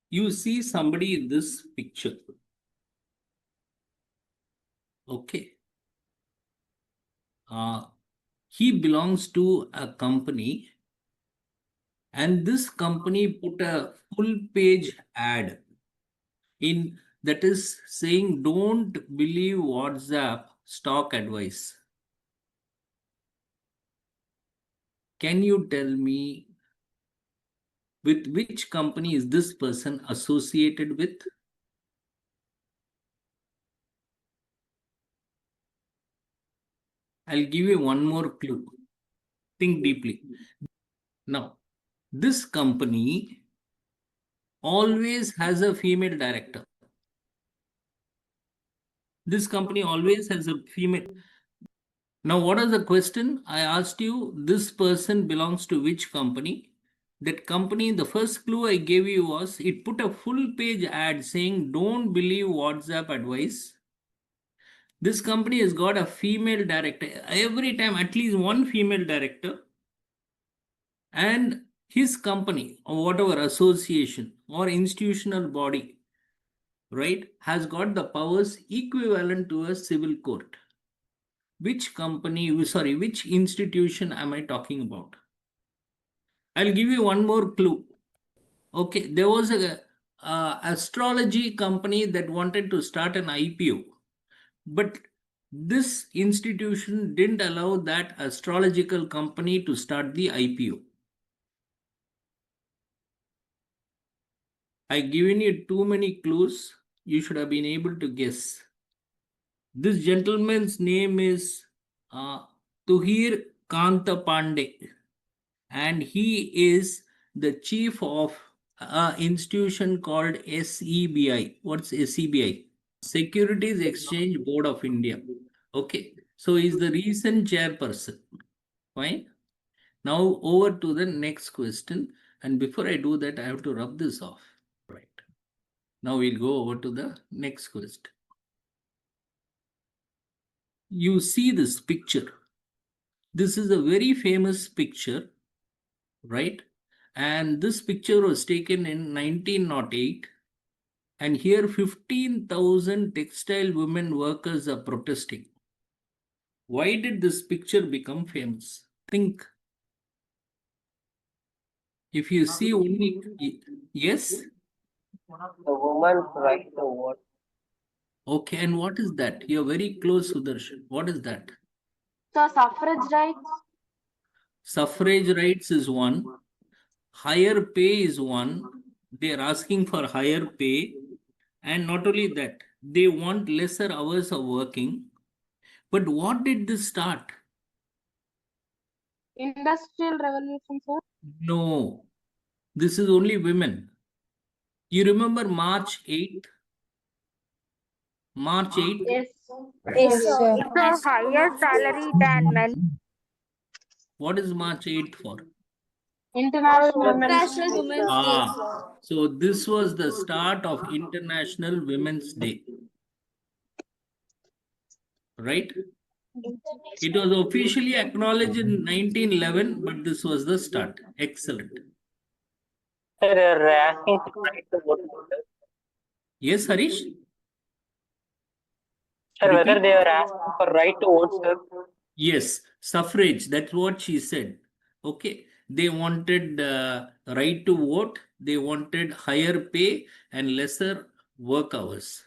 You see somebody in this picture. Okay. He belongs to a company, and this company put a full page ad in that is saying, don't believe WhatsApp stock advice. Can you tell me with which company is this person associated with? I'll give you one more clue. Think deeply. Now, this company always has a female director. This company always has a female. Now, what is the question? I asked you, this person belongs to which company? That company, the first clue I gave you was, it put a full page ad saying, don't believe WhatsApp advice. This company has got a female director. Every time, at least one female director. And his company, or whatever association or institutional body, right, has got the powers equivalent to a civil court. Which company, which institution am I talking about? I'll give you one more clue. Okay, there was a astrology company that wanted to start an IPO, but this institution didn't allow that astrological company to start the IPO. I've given you too many clues. You should have been able to guess. This gentleman's name is Tuhir Kanta Pandey, and he is the chief of an institution called SEBI. What's SEBI? Securities Exchange Board of India. Okay, so he's the recent chairperson. Fine. Now over to the next question. And before I do that, I have to rub this off. Right. Now we'll go over to the next question. You see this picture. This is a very famous picture, right? And this picture was taken in 1908. And here 15,000 textile women workers are protesting. Why did this picture become famous? Think. If you see only, yes? The woman's right to vote. Okay, and what is that? You're very close, Sudarshan. What is that? So suffrage rights? Suffrage rights is one. Higher pay is one. They're asking for higher pay. And not only that, they want lesser hours of working. But what did this start? Industrial revolution, sir? No, this is only women. You remember March 8th? March 8th? Yes. Yes, sir. It's a higher salary than men. What is March 8th for? International Women's International Day. Women's Day, sir. So this was the start of International Women's Day. Right? It was officially acknowledged in 1911, but this was the start. Excellent. Sir, they're asking for right to vote. Yes, Harish? Sir, whether they are asking for right to vote, sir. Yes, suffrage. That's what she said. Okay. They wanted right to vote. They wanted higher pay and lesser work hours.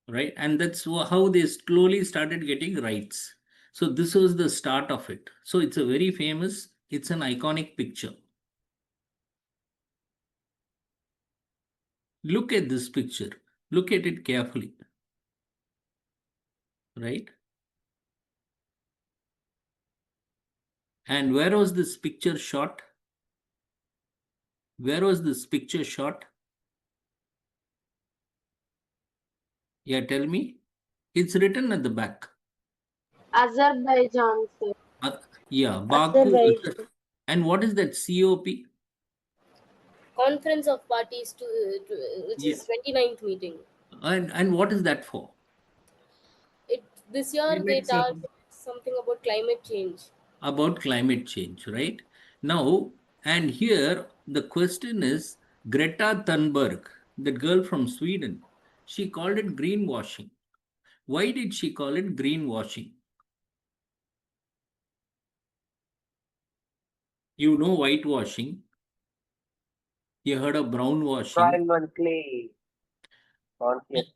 Right? And that's how they slowly started getting rights. So this was the start of it. So it's a very famous, it's an iconic picture. Look at this picture. Look at it carefully. Right? And where was this picture shot? Where was this picture shot? Yeah, tell me. It's written at the back. Azerbaijan, sir. Yeah, Baku. Azerbaijan. And what is that COP? Conference of Parties which is 29th meeting. And what is that for? This year they target something about climate change. About climate change, right? Now, and here the question is, Greta Thunberg, that girl from Sweden, she called it greenwashing. Why did she call it greenwashing? You know whitewashing. You heard of brownwashing. Environmentally conscious.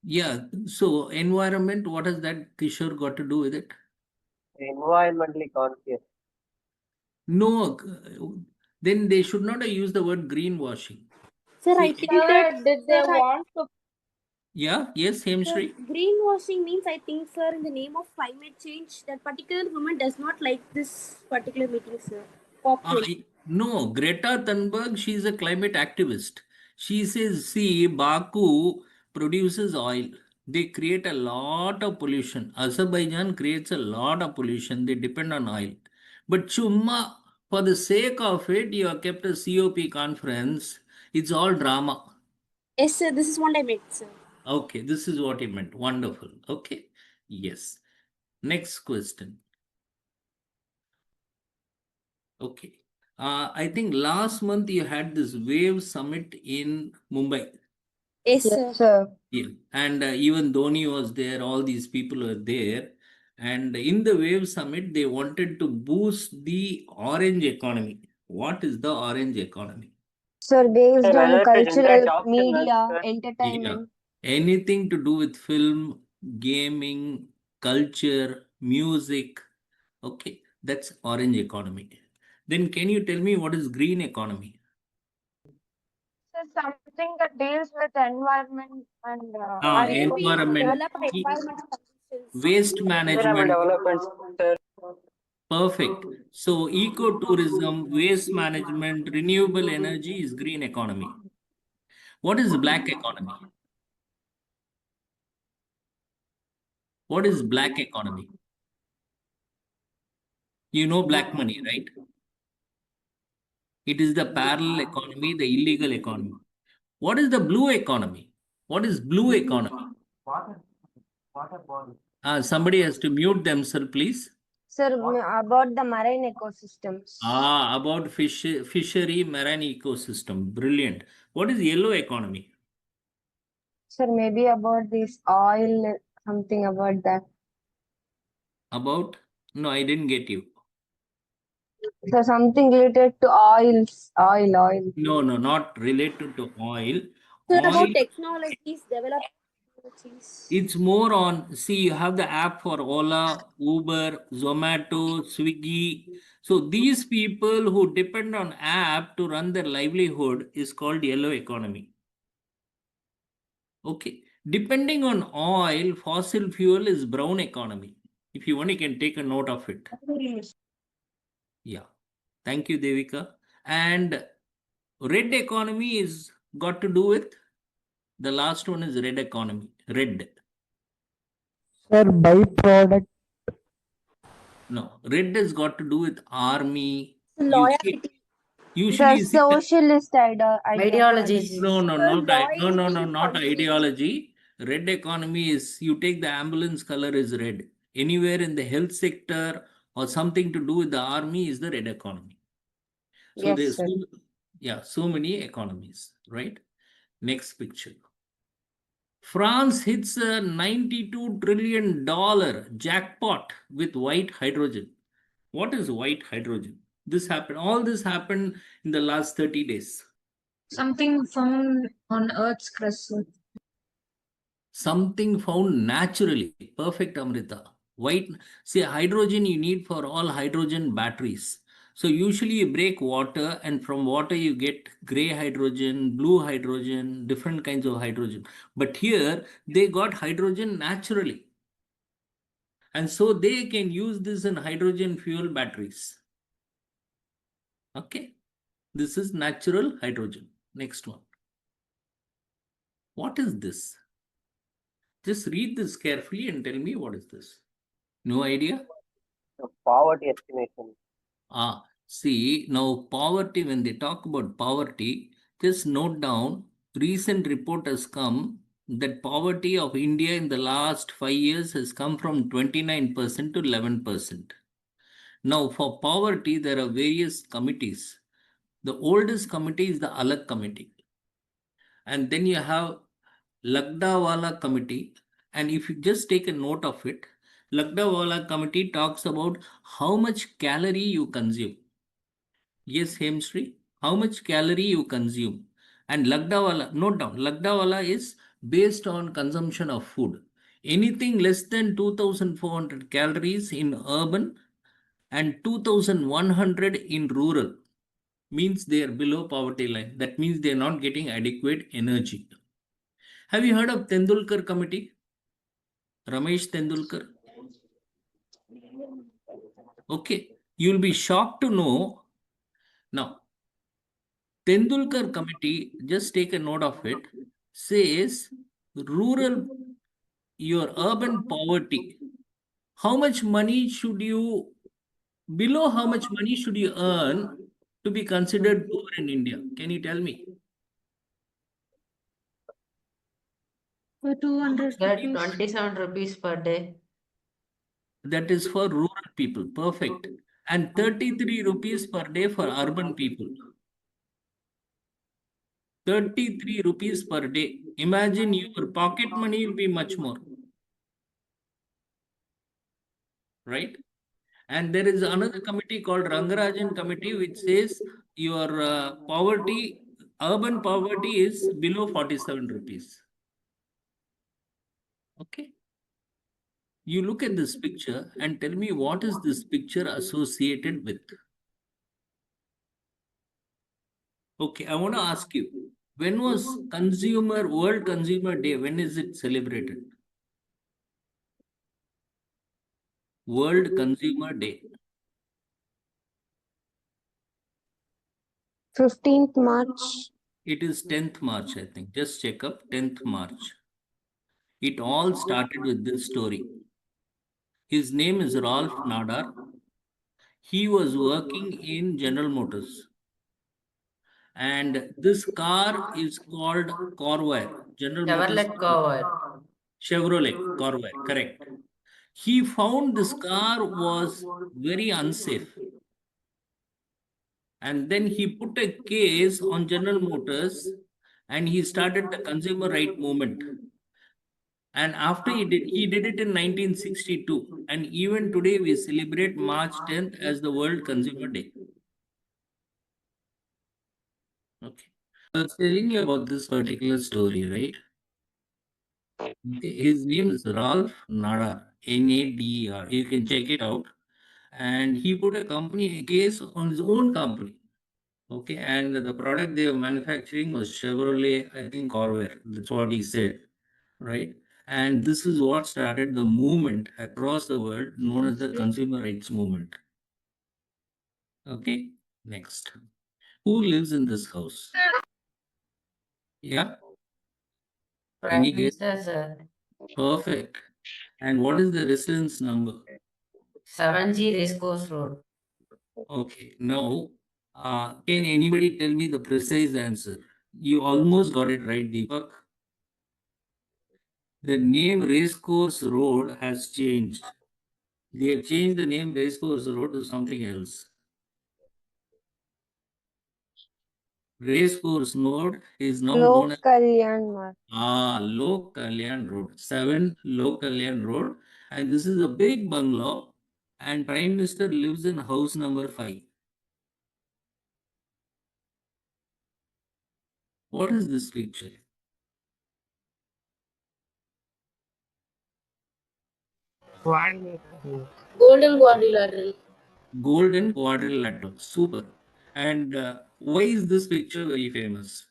Yeah. So environment, what has that Kishore got to do with it? Environmentally conscious. No, then they should not have used the word greenwashing. Sir, I See, think that Did they sir, want to? yeah, yes, sir, Hemshri. greenwashing means, I think, sir, in the name of climate change, that particular woman does not like this particular meeting, sir. Population. No, Greta Thunberg, she's a climate activist. She says, see, Baku produces oil. They create a lot of pollution. Azerbaijan creates a lot of pollution. They depend on oil. But Chumma, for the sake of it, you have kept a COP conference. It's all drama. Yes, sir, this is what I meant, sir. Okay, this is what he meant. Wonderful. Okay. Yes. Next question. Okay. I think last month you had this wave summit in Mumbai. Yes, sir. Yes, sir. Yeah. And even Dhoni was there, all these people were there. And in the wave summit, they wanted to boost the orange economy. What is the orange economy? Sir, based Sir, on whether to generate cultural, documents, media, sir. Yeah. entertainment. Anything to do with film, gaming, culture, music. Okay. That's orange economy. Then can you tell me what is green economy? Sir, something that deals with environment and Environment, Develop environmental conditions. waste Sustainable management. developments, sir. Perfect. So ecotourism, waste management, renewable energy is green economy. What is black economy? What is black economy? You know black money, right? It is the parallel economy, the illegal economy. What is the blue economy? What is blue economy? Somebody has to mute themselves, please. sir, about the marine ecosystems. About fishery, marine ecosystem. Brilliant. What is yellow economy? Sir, maybe about this oil, something about that. About? No, I didn't get you. So something related to oil. No, not related to oil. Sir, Oil, about technologies, develop technologies. it's more on, see, you have the app for Ola, Uber, Zomato, Swiggy. So these people who depend on app to run their livelihood is called yellow economy. Okay. Depending on oil, fossil fuel is brown economy. If you want, you can take a note of it. Yeah. Thank you, Devika. And red economy is got to do with, the last one is red economy. Red. Sir, byproduct. No, red has got to do with army. Loyalty. Usually, The you see the, socialist Ideologies. no, Loyalty not countries. ideology. Red economy is, you take the ambulance color is red. Anywhere in the health sector or something to do with the army is the red economy. So Yes, there's sir. so many economies, right? Next picture. France hits a $92 trillion jackpot with white hydrogen. What is white hydrogen? All this happened in the last 30 days. Something found on Earth's crust. Something found naturally. Perfect, Amrita. White, see, hydrogen you need for all hydrogen batteries. So usually you break water, and from water you get gray hydrogen, blue hydrogen, different kinds of hydrogen. But here they got hydrogen naturally. And so they can use this in hydrogen fuel batteries. Okay. This is natural hydrogen. Next one. What is this? Just read this carefully and tell me what is this. No idea? Poverty estimation. See, now poverty, when they talk about poverty, just note down, recent report has come that poverty of India in the last 5 years has come from 29% to 11%. Now, for poverty, there are various committees. The oldest committee is the Alag committee. And then you have Lagdawala committee. And if you just take a note of it, Lagdawala committee talks about how much calorie you consume. Yes, Hemshri, how much calorie you consume. And Lagdawala, note down, Lagdawala is based on consumption of food. Anything less than 2,400 calories in urban and 2,100 in rural means they are below poverty line. That means they are not getting adequate energy. Have you heard of Tendulkar committee? Ramesh Tendulkar? Okay, you'll be shocked to know. Now, Tendulkar committee, just take a note of it, says rural, your urban poverty. How much money should you, below how much money should you earn to be considered poor in India? Can you tell me? For 200 That rupees. 27 rupees per day. That is for rural people. Perfect. And 33 rupees per day for urban people. 33 rupees per day. Imagine your pocket money will be much more. Right? And there is another committee called Rangarajan committee which says your poverty, urban poverty is below 47 rupees. Okay. You look at this picture and tell me what is this picture associated with? Okay, I want to ask you, when was World Consumer Day? When is it celebrated? World Consumer Day. 15th March. It is 10th March, I think. Just check up 10th March. It all started with this story. His name is Ralph Nadar. He was working in General Motors. And this car is called Corvair. General Motors. Chevrolet cover. Chevrolet Corvair, correct. He found this car was very unsafe. And then he put a case on General Motors and he started the consumer right movement. And after he did it in 1962. And even today we celebrate March 10th as the World Consumer Day. Okay. I was telling you about this particular story, right? Okay. His name is Ralph Nadar, Nadar. You can check it out. And he put a case on his own company. Okay, and the product they were manufacturing was Chevrolet, I think Corvair. That's what he said, right? And this is what started the movement across the world known as the consumer rights movement. Okay, next. Who lives in this house? Yeah? Prime Any guess? Minister, sir. Perfect. And what is the residence number? 7G Racecourse Road. Okay, now, can anybody tell me the precise answer? You almost got it right, Deepak. The name Racecourse Road has changed. They have changed the name Racecourse Road to something else. Racecourse Road is now known as Kalyan Marg. Lok Kalyan Road. 7 Lok Kalyan Road. And this is a big bungalow. And Prime Minister lives in house number 5. What is this picture? Golden quadrilateral. Golden Quadrilateral. Super. And why is this picture very famous?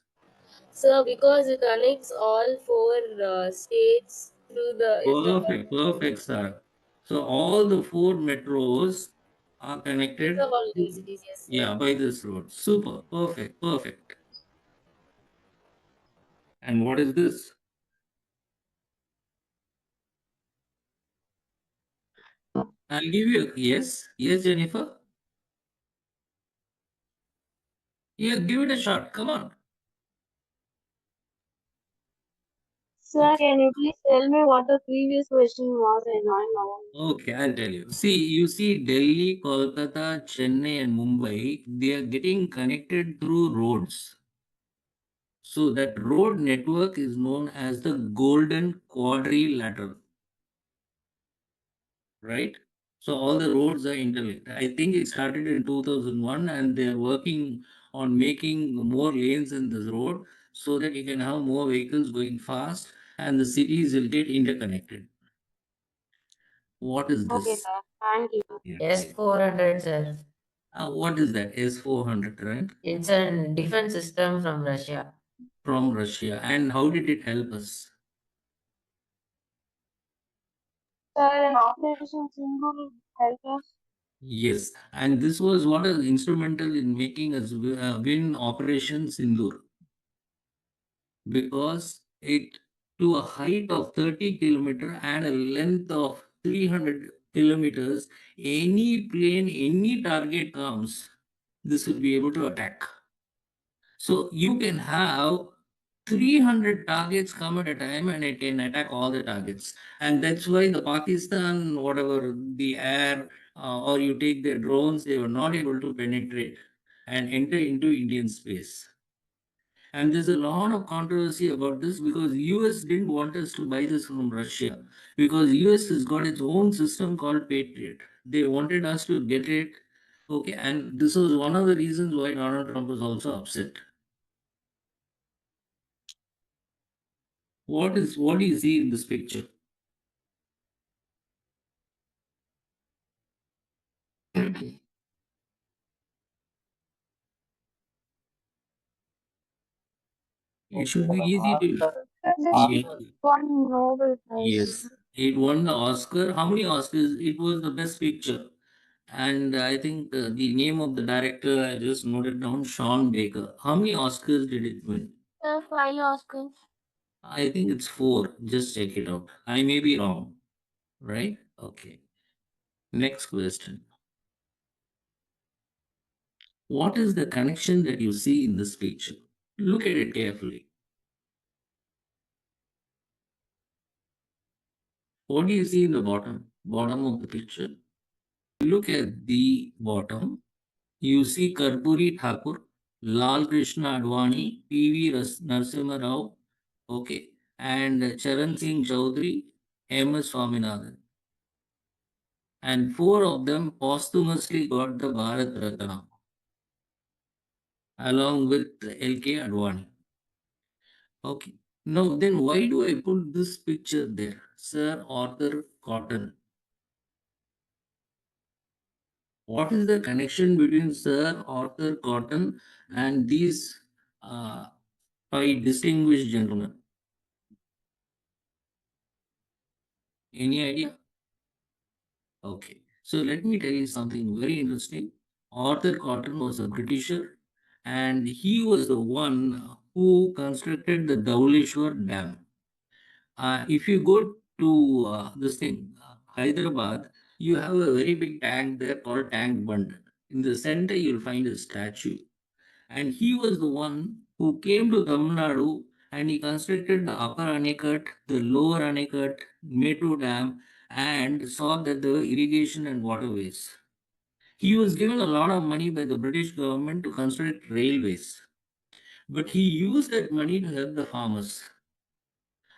Sir, because it connects all 4 states through the Perfect, sir. So all the 4 metros are connected. all cities, yes. Yeah, by this road. Super, perfect. And what is this? I'll give you a yes. Yes, Jennifer. Yeah, give it a shot. Come on. Sir, can you please tell me what the previous question was? I don't know. Okay, I'll tell you. See, you see Delhi, Kolkata, Chennai, and Mumbai, they are getting connected through roads. So that road network is known as the Golden Quadrilateral, right? So all the roads are interlinked. I think it started in 2001 and they're working on making more lanes in this road so that you can have more vehicles going fast and the cities will get interconnected. What is Okay, this? sir. Thank you. Yeah. S-400, sir. What is that? S-400, right? It's a defense system from Russia. From Russia. And how did it help us? Sir, in Operation Single help us. Yes. And this was what is instrumental in making us win Operation Sindoor. Because it, to a height of 30 kilometer and a length of 300 kilometers, any plane, any target comes, this will be able to attack. So you can have 300 targets come at a time and it can attack all the targets. And that's why the Pakistan, whatever the air, or you take their drones, they were not able to penetrate and enter into Indian space. And there's a lot of controversy about this because US didn't want us to buy this from Russia because US has got its own system called Patriot. They wanted us to get it. Okay, and this was one of the reasons why Donald Trump was also upset. What do you see in this picture? It should be easy to. This one Nobel Prize. Yes, it won the Oscar. How many Oscars? It was the best picture. And I think the name of the director, I just noted down, Sean Baker. How many Oscars did it win? 5 Oscars. I think it's 4. Just check it out. I may be wrong. Right? Okay. Next question. What is the connection that you see in this picture? Look at it carefully. What do you see in the bottom of the picture? Look at the bottom. You see Karpuri Thakur, Lal Krishna Advani, P.V. Narasimha Rao, okay, and Charan Singh Chaudhary, M.S. Swaminathan. And 4 of them posthumously got the Bharat Ratna along with L.K. Advani. Okay. Now, then why do I put this picture there? Sir Arthur Cotton. What is the connection between Sir Arthur Cotton and these 5 distinguished gentlemen? Any idea? Okay. So let me tell you something very interesting. Arthur Cotton was a Britisher and he was the one who constructed the Dhauleshwar Dam. If you go to this thing, Hyderabad, you have a very big tank there called Tank Bund. In the center, you'll find a statue. And he was the one who came to Tamil Nadu and he constructed the upper Anicut, the lower Anicut, Metro Dam, and saw that there were irrigation and waterways. He was given a lot of money by the British government to construct railways. But he used that money to help the farmers.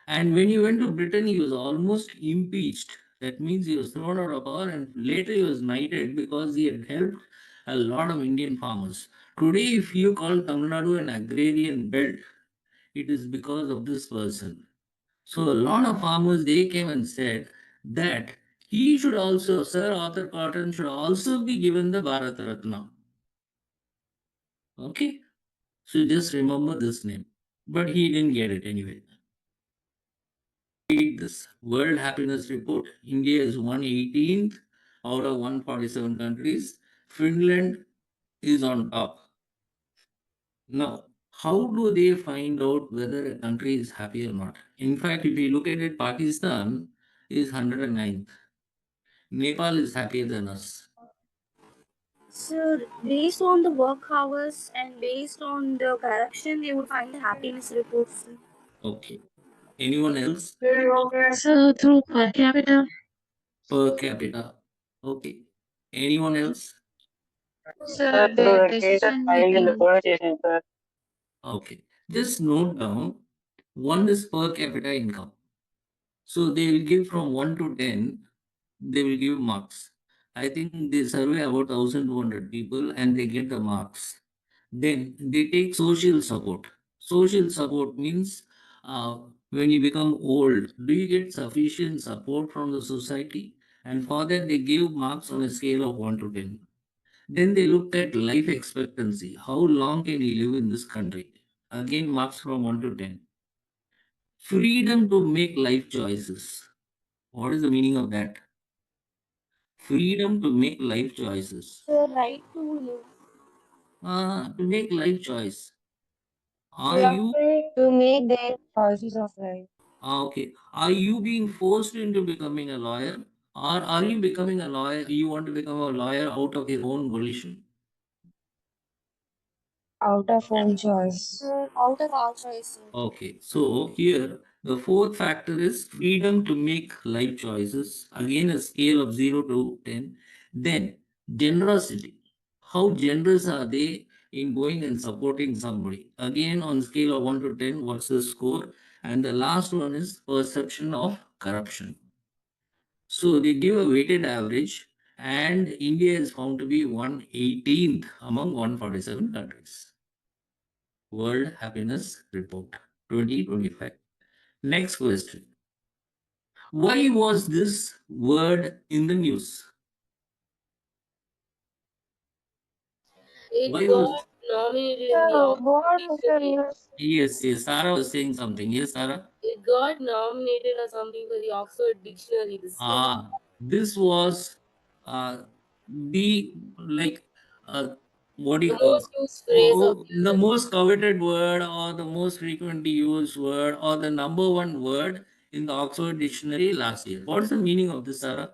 And when he went to Britain, he was almost impeached. That means he was thrown out of power and later he was knighted because he had helped a lot of Indian farmers. Today, if you call Tamil Nadu an agrarian belt, it is because of this person. So a lot of farmers, they came and said that he should also, Sir Arthur Cotton should also be given the Bharat Ratna. Okay? So just remember this name. But he didn't get it anyway. Read this World Happiness Report. India is 118th out of 147 countries. Finland is on top. Now, how do they find out whether a country is happy or not? In fact, if you look at it, Pakistan is 109th. Nepal is happier than us. So, based on the work hours and based on the corruption, they would find the happiness reports. Okay. Anyone else? So through per capita. Per capita. Okay. Anyone else? Sir, Through the the cases decision filed in the making. police station, sir. Okay. Just note down one is per capita income. So they will give from 1 to 10, they will give marks. I think they survey about 1,200 people and they get the marks. Then they take social support. Social support means when you become old, do you get sufficient support from the society? And for that, they give marks on a scale of 1 to 10. Then they looked at life expectancy. How long can you live in this country? Again, marks from 1 to 10. Freedom to make life choices. What is the meaning of that? Freedom to make life choices. The right to live. To make life choice. Are They are you free to make their choices of life. okay? Are you being forced into becoming a lawyer, or are you becoming a lawyer? You want to become a lawyer out of your own volition? Out of own choice. Out of our choice. Okay, so here the fourth factor is freedom to make life choices. Again, a scale of 0 to 10. Then, generosity. How generous are they in going and supporting somebody? Again, on scale of 1 to 10, what's the score? And the last one is perception of corruption. So they give a weighted average, and India is found to be 118th among 147 countries. World Happiness Report 2025. Next question. Why was this word in the news? It Why got was nominated in the So Oxford what is the Dictionary. news? yes, Sarah was saying something. Yes, Sarah. It got nominated or something for the Oxford Dictionary this year. This was the like what do The you call most used phrase of the the year. most coveted word or the most frequently used word or the number one word in the Oxford Dictionary last year. What's the meaning of this, Sarah?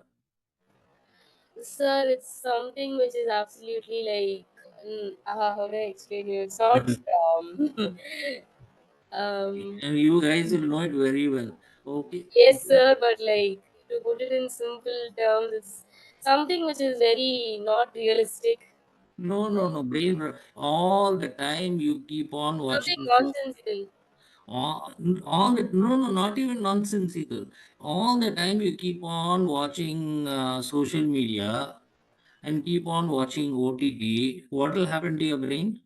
Sir, it's something which is absolutely like, how do I explain you? It's not, um, And you guys will know it very well. Okay. yes, sir, but like, to put it in simple terms, it's something which is very not realistic. No. All the time you keep on Something watching. nonsensical. All the no, not even nonsensical. All the time you keep on watching social media and keep on watching OTT. What will happen to your brain?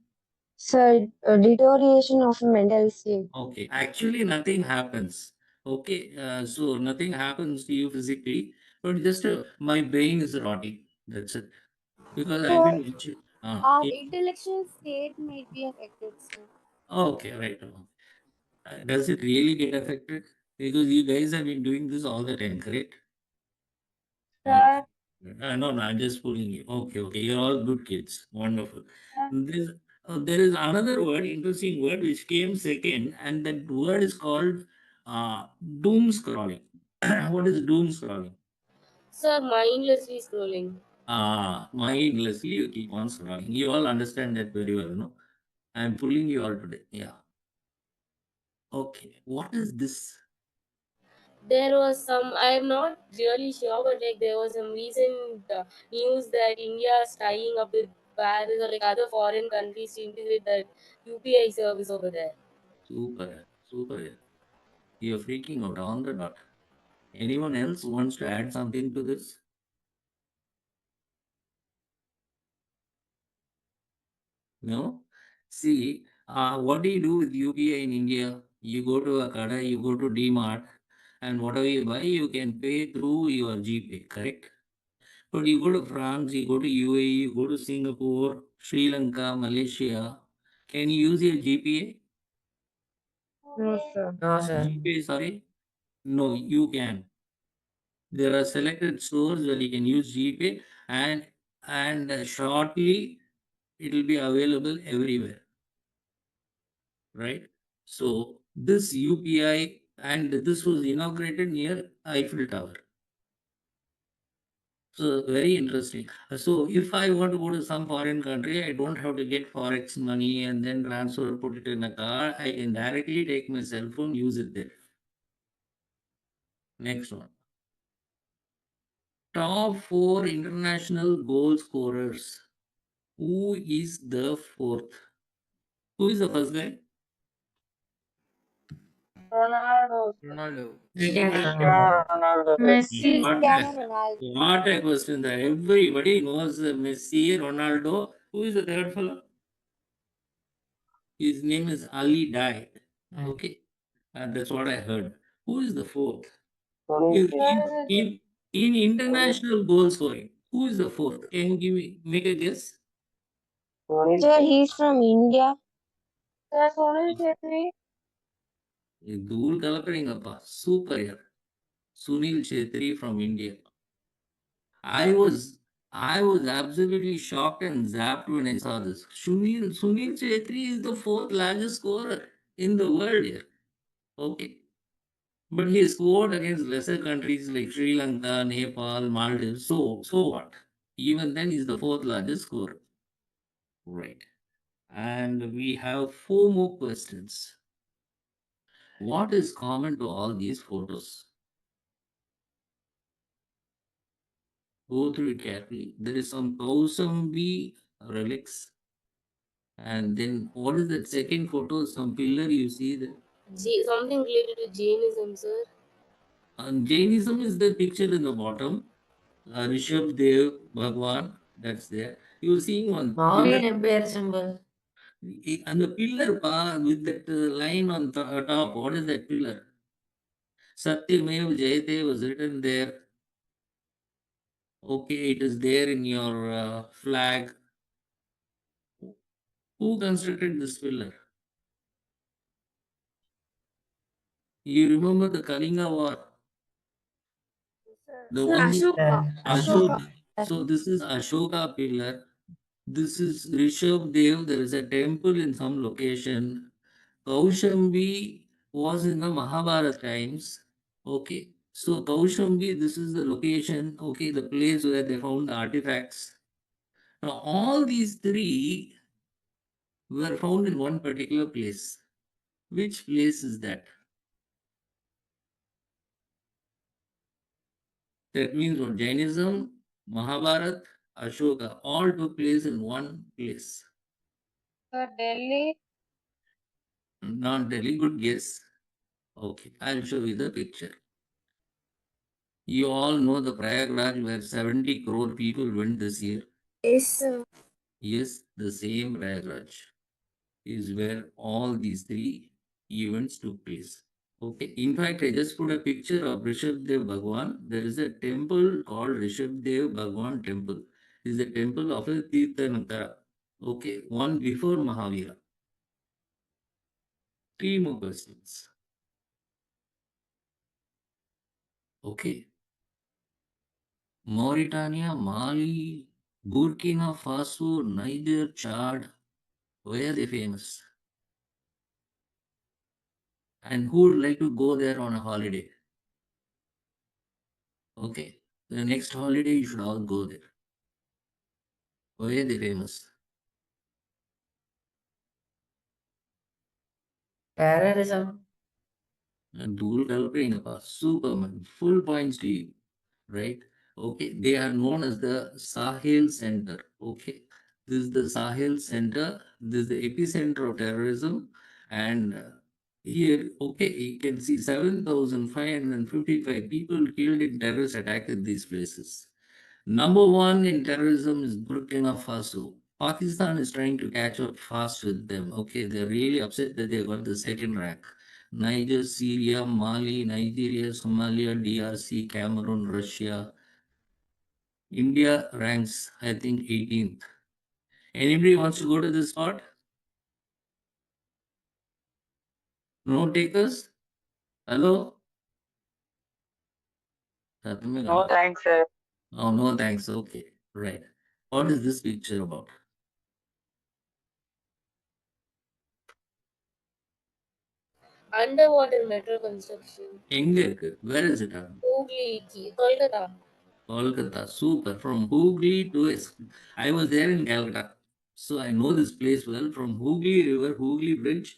So deterioration of mental state. Okay, actually nothing happens. Okay, so nothing happens to you physically, but just my brain is rotting. That's it. Because I've been watching. Our intellectual state may be affected, sir. Okay, right. Does it really get affected? Because you guys have been doing this all the time, correct? Sir, No, I'm just fooling you. Okay. You're all good kids. Wonderful. This, there is another word, interesting word, which came second, and that word is called doom scrolling. What is doom scrolling? Sir, mindlessly scrolling. Mindlessly, you keep on scrolling. You all understand that very well, no? I'm fooling you all today. Yeah. Okay. What is this? There was some, I'm not really sure, but like there was some recent news that India is tying up with Paris or like other foreign countries to integrate that UPI service over there. Super. You're freaking out on the dot. Anyone else wants to add something to this? No? See, what do you do with UPI in India? You go to a kada, you go to DMart, and whatever you buy, you can pay through your GPay, correct? But you go to France, you go to UAE, you go to Singapore, Sri Lanka, Malaysia, can you use your GPA? no, sir. No, sir. GPA, sorry? No, you can. There are selected stores where you can use GPay, and shortly it will be available everywhere, right? So this UPI, and this was inaugurated near Eiffel Tower. So very interesting. So if I want to go to some foreign country, I don't have to get forex money and then transfer, put it in a card. I can directly take my cell phone, use it there. Next one. Top 4 international goal scorers. Who is the fourth? Who is the first guy? Ronaldo. Ronaldo. Ronaldo. Messi. What Cristiano a, Ronaldo. what a question. That everybody knows Messi, Ronaldo. Who is the third fellow? His name is Ali Dai. Okay. And that's what I heard. Who is the fourth? Sunil In international goal scoring, who is the fourth? Can you make a guess? Sir, he's from India. Sir, Sunil Chhetri. Dhool Kalaparingappa. Super here. Sunil Chhetri from India. I was absolutely shocked and zapped when I saw this. Sunil Chhetri is the fourth largest scorer in the world here. Okay. But he scored against lesser countries like Sri Lanka, Nepal, Maldives. So what? Even then, he's the fourth largest scorer. Right. And we have 4 more questions. What is common to all these photos? Go through it carefully. There is some Kausambi relics. And then what is that second photo? Some pillar you see there. Something related to Jainism, sir. And Jainism is the picture in the bottom. Rishabh Dev Bhagwan, that's there. You're seeing one. Mauryan Empire symbol. And the pillar with that line on top, what is that pillar? Satyamev Jayate was written there. Okay, it is there in your flag. Who constructed this pillar? You remember the Kalinga War? The Sir, one Ashoka. Ashoka. So this is Ashoka pillar. This is Rishabh Dev. There is a temple in some location. Kaushambi was in the Mahabharata times. Okay. So Kaushambi, this is the location. Okay, the place where they found the artifacts. Now all these 3 were found in one particular place. Which place is that? That means what? Jainism, Mahabharata, Ashoka, all took place in one place. Sir, Delhi. Not Delhi, good guess. Okay, I'll show you the picture. You all know the Prayagraj where 70 crore people went this year. Yes, sir. Yes, the same Prayagraj is where all these 3 events took place. Okay, in fact, I just put a picture of Rishabdev Bhagwan. There is a temple called Rishabdev Bhagwan Temple. It is a temple of a Tirthanakara. Okay, one before Mahavira. 3 more questions. Okay. Mauritania, Mali, Burkina Faso, Niger, Chad. Why are they famous? And who would like to go there on a holiday? Okay. The next holiday you should all go there. Why are they famous? Terrorism. And Dul Kalpinapa, Superman, full points to you, right? Okay, they are known as the Sahel Center. Okay, this is the Sahel Center. This is the epicenter of terrorism, and here, okay, you can see 7,555 people killed in terrorist attack in these places. Number 1 in terrorism is Burkina Faso. Pakistan is trying to catch up fast with them. Okay, they're really upset that they got the second rank. Niger, Syria, Mali, Nigeria, Somalia, DRC, Cameroon, Russia. India ranks, I think, 18th. Anybody wants to go to this spot? No takers? Hello? No thanks, sir. Oh, no thanks. Okay, right. What is this picture about? Underwater metro construction. எங்க இருக்கு? Where is it at? Hooghly, Kolkata. Kolkata, super. From Hooghly to I was there in Calcutta, so I know this place well. From Hooghly River, Hooghly Bridge,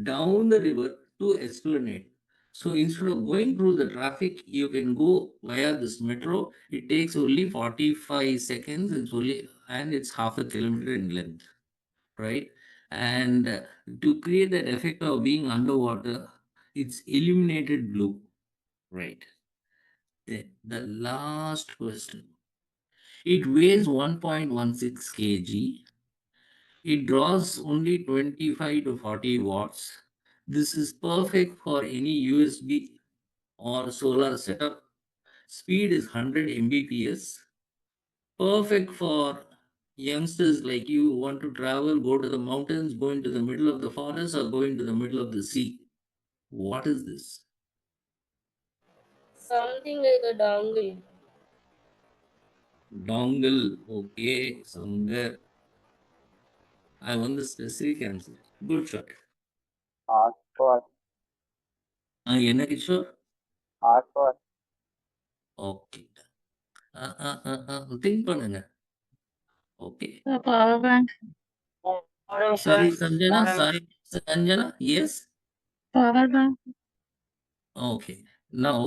down the river to Esplanade. So instead of going through the traffic, you can go via this metro. It takes only 45 seconds. It's half a kilometer in length, right? And to create that effect of being underwater, it's illuminated blue, right? The last question. It weighs 1.16 kg. It draws only 25 to 40 watts. This is perfect for any USB or solar setup. Speed is 100 Mbps. Perfect for youngsters like you who want to travel, go to the mountains, go into the middle of the forest, or go into the middle of the sea. What is this? Something like a dongle. Dongle. Okay, somewhere. I want the specific answer. Good shot. Hardcore. என்ன Kishore? Hardcore. Okay. Think பண்ணுங்க. Okay. Power bank. Morning, sir. Sorry, Sanjana. Morning. Sorry, Sanjana. Yes. Power bank. Okay. Now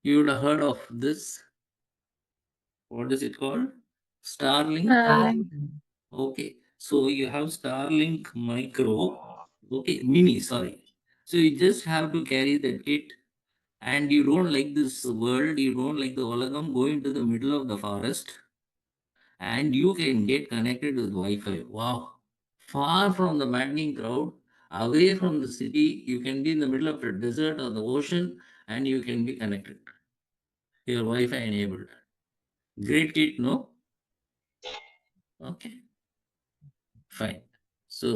you would have heard of this. What is it called? Starlink. Starlink. Okay. So you have Starlink Micro. Okay, Mini. Sorry. So you just have to carry the kit, and you don't like this world. You don't like the Olagam. Go into the middle of the forest, and you can get connected with Wi-Fi. Wow. Far from the maddening crowd, away from the city, you can be in the middle of a desert or the ocean, and you can be connected. Your Wi-Fi enabled. Great kit, no? Okay. Fine. So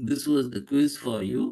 this was the quiz for you.